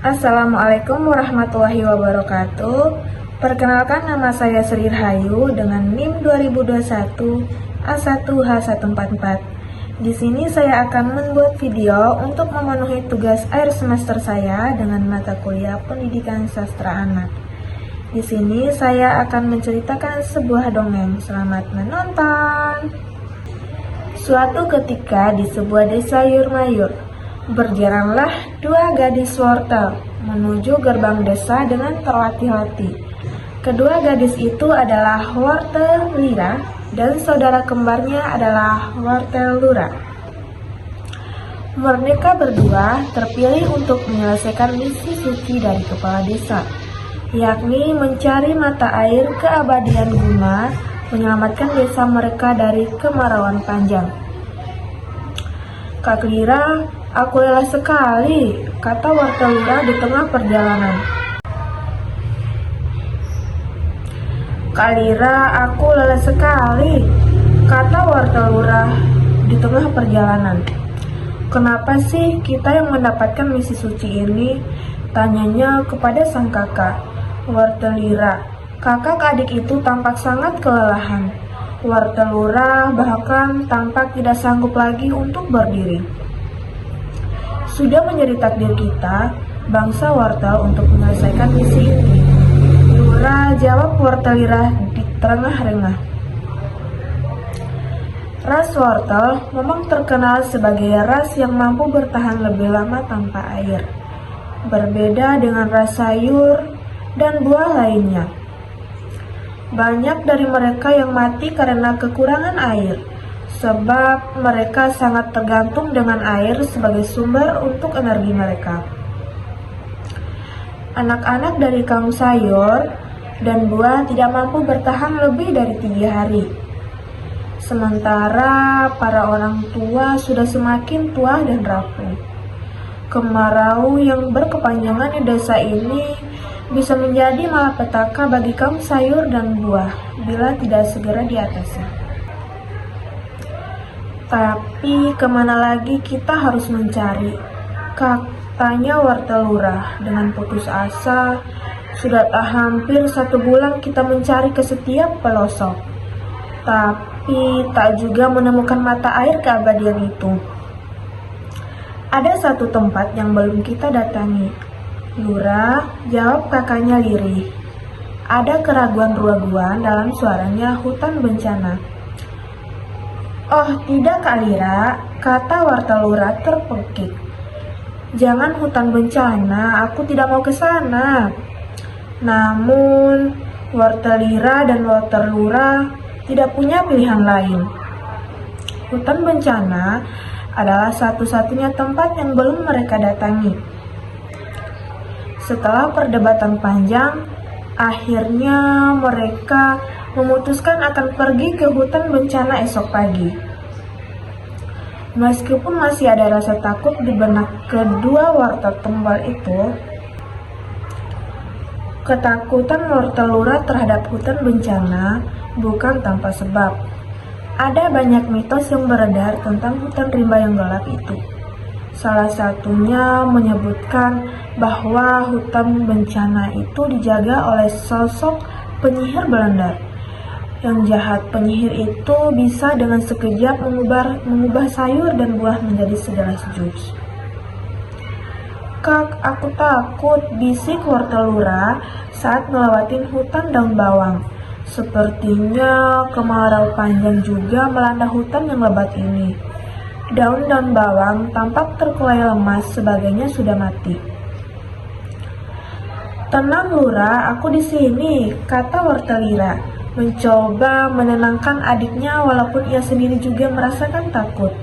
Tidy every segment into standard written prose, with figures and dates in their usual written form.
Assalamualaikum warahmatullahi wabarakatuh. Perkenalkan, nama saya Sri Rahayu dengan NIM 2021 A1H144. Di sini saya akan membuat video untuk memenuhi tugas akhir semester saya dengan mata kuliah Pendidikan Sastra Anak. Di sini saya akan menceritakan sebuah dongeng. Selamat menonton. Suatu ketika di sebuah desa Yurmayur, berjalanlah dua gadis wortel menuju gerbang desa dengan terlatih-latih. Kedua gadis itu adalah wortel Lira dan saudara kembarnya adalah wortel Lura. Mereka berdua terpilih untuk menyelesaikan misi suci dari kepala desa, yakni mencari mata air keabadian guna menyelamatkan desa mereka dari kemarauan panjang. "Kak Lira, aku lelah sekali," kata wortel Lura di tengah perjalanan. "Kak Lira, aku lelah sekali," kata wortel Lura di tengah perjalanan. "Kenapa sih kita yang mendapatkan misi suci ini?" tanyanya kepada sang kakak. Wortel Lira, kakak adik itu tampak sangat kelelahan. Wortel Lura bahkan tampak tidak sanggup lagi untuk berdiri. "Sudah menjadi takdir kita, bangsa wortel, untuk menyelesaikan misi ini," Lura jawab wortel Lira di terengah-rengah. Ras wortel memang terkenal sebagai ras yang mampu bertahan lebih lama tanpa air, berbeda dengan ras sayur dan buah lainnya. Banyak dari mereka yang mati karena kekurangan air, sebab mereka sangat tergantung dengan air sebagai sumber untuk energi mereka. Anak-anak dari kaum sayur dan buah tidak mampu bertahan lebih dari 3 hari. Sementara para orang tua sudah semakin tua dan rapuh. Kemarau yang berkepanjangan di desa ini bisa menjadi malapetaka bagi kaum sayur dan buah bila tidak segera diatasi. "Tapi kemana lagi kita harus mencari?" katanya wortel Lura dengan putus asa. "Sudah hampir 1 bulan kita mencari ke setiap pelosok, tapi tak juga menemukan mata air keabadian itu." "Ada satu tempat yang belum kita datangi," Lura jawab kakaknya lirih. Ada keraguan-raguan dalam suaranya hutan bencana. "Oh tidak Kak Lira," kata wortel Lura terpekik. "Jangan hutan bencana, aku tidak mau ke sana." Namun wortel Lira dan wortel Lura tidak punya pilihan lain. Hutan bencana adalah satu-satunya tempat yang belum mereka datangi. Setelah perdebatan panjang, akhirnya mereka memutuskan akan pergi ke hutan bencana esok pagi. Meskipun masih ada rasa takut di benak kedua wortel tembal itu, ketakutan wortel Lura terhadap hutan bencana bukan tanpa sebab. Ada banyak mitos yang beredar tentang hutan rimba yang gelap itu. Salah satunya menyebutkan bahwa hutan bencana itu dijaga oleh sosok penyihir Belanda. Yang jahat penyihir itu bisa dengan sekejap mengubah sayur dan buah menjadi segelas jus. "Kak, aku takut," bisik wortel Lura saat melewati hutan daun bawang. Sepertinya kemarau panjang juga melanda hutan yang lebat ini. Daun-daun bawang tampak terkulai lemas, sebagainya sudah mati. "Tenang Lura, aku di sini," kata wortel Lira, mencoba menenangkan adiknya walaupun ia sendiri juga merasakan takut.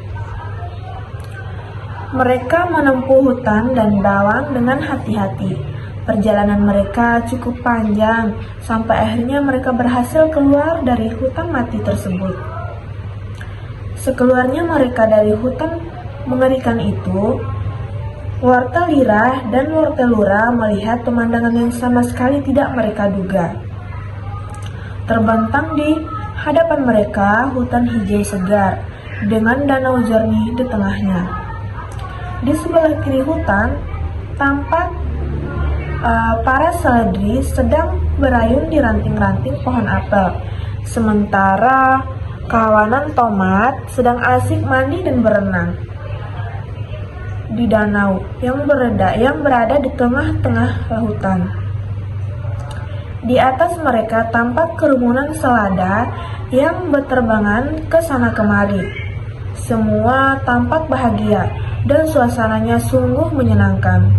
Mereka menempuh hutan dan bawang dengan hati-hati. Perjalanan mereka cukup panjang, sampai akhirnya mereka berhasil keluar dari hutan mati tersebut. Sekeluarnya mereka dari hutan mengerikan itu, Wortelira dan Wortelura melihat pemandangan yang sama sekali tidak mereka duga. Terbentang di hadapan mereka hutan hijau segar dengan danau jernih di tengahnya. Di sebelah kiri hutan tampak para seledri sedang berayun di ranting-ranting pohon apel, sementara kawanan tomat sedang asik mandi dan berenang di danau yang berada di tengah-tengah lautan. Di atas mereka tampak kerumunan selada yang berterbangan ke sana kemari. Semua tampak bahagia dan suasananya sungguh menyenangkan.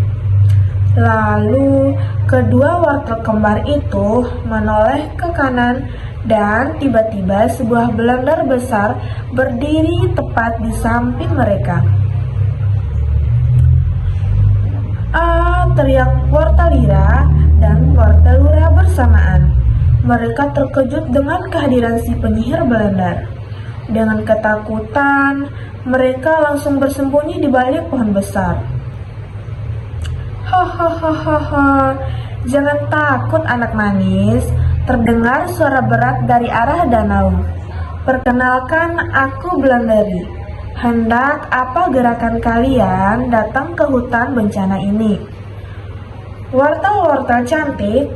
Lalu kedua wortel kembar itu menoleh ke kanan dan tiba-tiba sebuah belender besar berdiri tepat di samping mereka. Teriak Wortelira dan Wortelura bersamaan. Mereka terkejut dengan kehadiran si penyihir belender. Dengan ketakutan, mereka langsung bersembunyi di balik pohon besar. Hahaha, jangan takut anak manis, terdengar suara berat dari arah danau. Perkenalkan, aku Blanderi. Hendak apa gerakan kalian datang ke hutan bencana ini? Wortel-wortel cantik,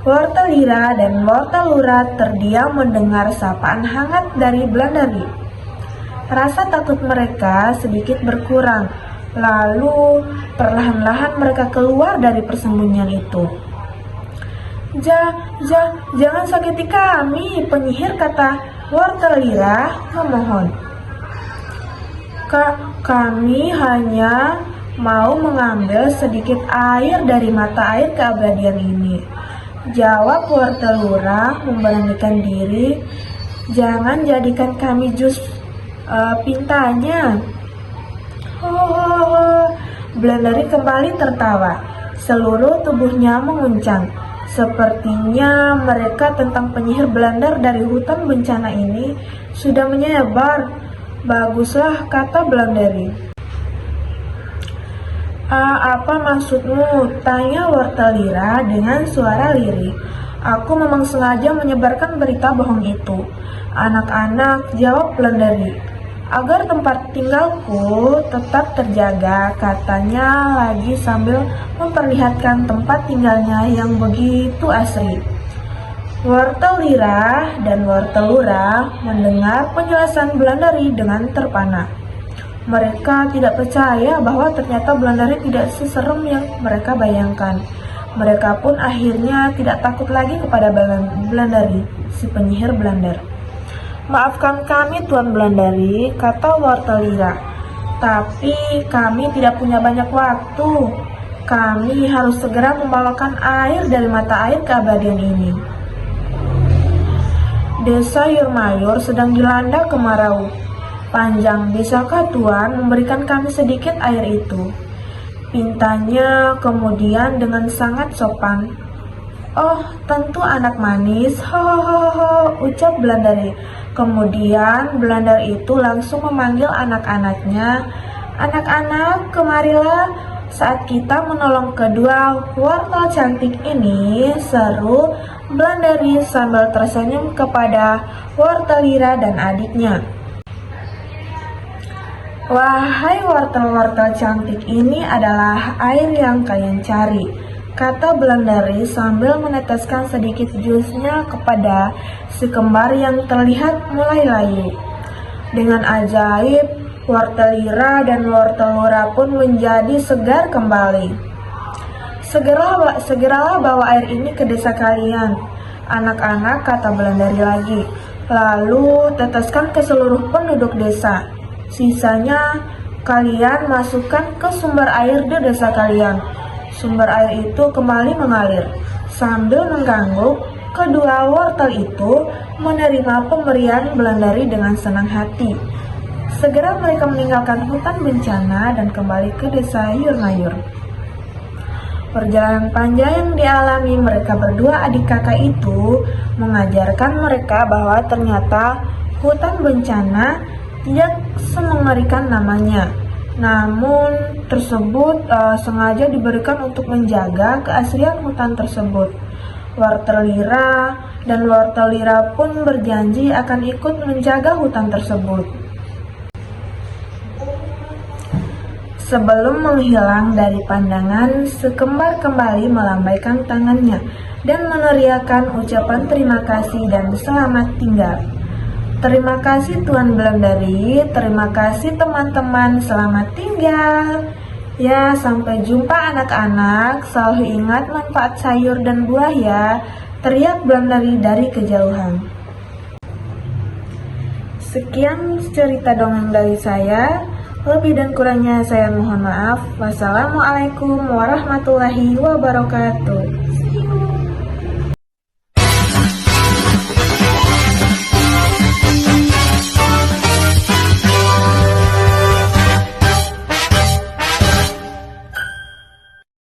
Wortelira dan Wortelura terdiam mendengar sapaan hangat dari Blanderi. Rasa takut mereka sedikit berkurang, lalu perlahan-lahan mereka keluar dari persembunyian itu. Jangan sakiti kami, penyihir, kata Wortelira memohon. Kami hanya mau mengambil sedikit air dari mata air keabadian ini, jawab Wortelura memberanikan diri. Jangan jadikan kami jus pintanya. Blanderi kembali tertawa. Seluruh tubuhnya menguncang. Sepertinya mereka tentang penyihir Belender dari hutan bencana ini sudah menyebar. Baguslah, kata Blanderi. Apa maksudmu? Tanya Wortelira dengan suara lirih. Aku memang sengaja menyebarkan berita bohong itu. Anak-anak, jawab Blanderi, agar tempat tinggalku tetap terjaga, katanya lagi sambil memperlihatkan tempat tinggalnya yang begitu asri. Wortelira dan Wortelura mendengar penjelasan Blanderi dengan terpana. Mereka tidak percaya bahwa ternyata Blanderi tidak seserem yang mereka bayangkan. Mereka pun akhirnya tidak takut lagi kepada Blanderi, si penyihir Belender. Maafkan kami, Tuan Blanderi, kata Wortelira. Tapi kami tidak punya banyak waktu. Kami harus segera membawakan air dari mata air keabadian ini. Desa Yurmayur sedang dilanda kemarau panjang. Bisakah Tuan memberikan kami sedikit air itu? Pintanya kemudian dengan sangat sopan. Oh, tentu anak manis, ucap Blanderi. Kemudian Blanderi itu langsung memanggil anak-anaknya. Anak-anak, kemarilah, saat kita menolong kedua wortel cantik ini, seru Blanderi sambil tersenyum kepada Wortelira dan adiknya. Wahai wortel-wortel cantik, ini adalah air yang kalian cari, kata Blanderi sambil meneteskan sedikit jusnya kepada si kembar yang terlihat mulai layu. Dengan ajaib, Wortelira dan Wortelura pun menjadi segar kembali. Segeralah bawa air ini ke desa kalian, anak-anak, kata Blanderi lagi. Lalu teteskan ke seluruh penduduk desa. Sisanya kalian masukkan ke sumber air di desa kalian. Sumber air itu kembali mengalir. Sambil mengangguk, kedua wortel itu menerima pemberian Blanderi dengan senang hati. Segera mereka meninggalkan hutan bencana dan kembali ke desa Yurmayur. Perjalanan panjang yang dialami mereka berdua adik kakak itu mengajarkan mereka bahwa ternyata hutan bencana semengerikan namanya. Namun tersebut sengaja diberikan untuk menjaga keaslian hutan tersebut. Wortel Lira dan Wortel Lira pun berjanji akan ikut menjaga hutan tersebut. Sebelum menghilang dari pandangan, sekembar kembali melambaikan tangannya dan meneriakkan ucapan terima kasih dan selamat tinggal. Terima kasih Tuan Blueberry, terima kasih teman-teman, selamat tinggal. Ya, sampai jumpa anak-anak, selalu ingat manfaat sayur dan buah ya, teriak Blueberry dari kejauhan. Sekian cerita dongeng dari saya, lebih dan kurangnya saya mohon maaf. Wassalamualaikum warahmatullahi wabarakatuh.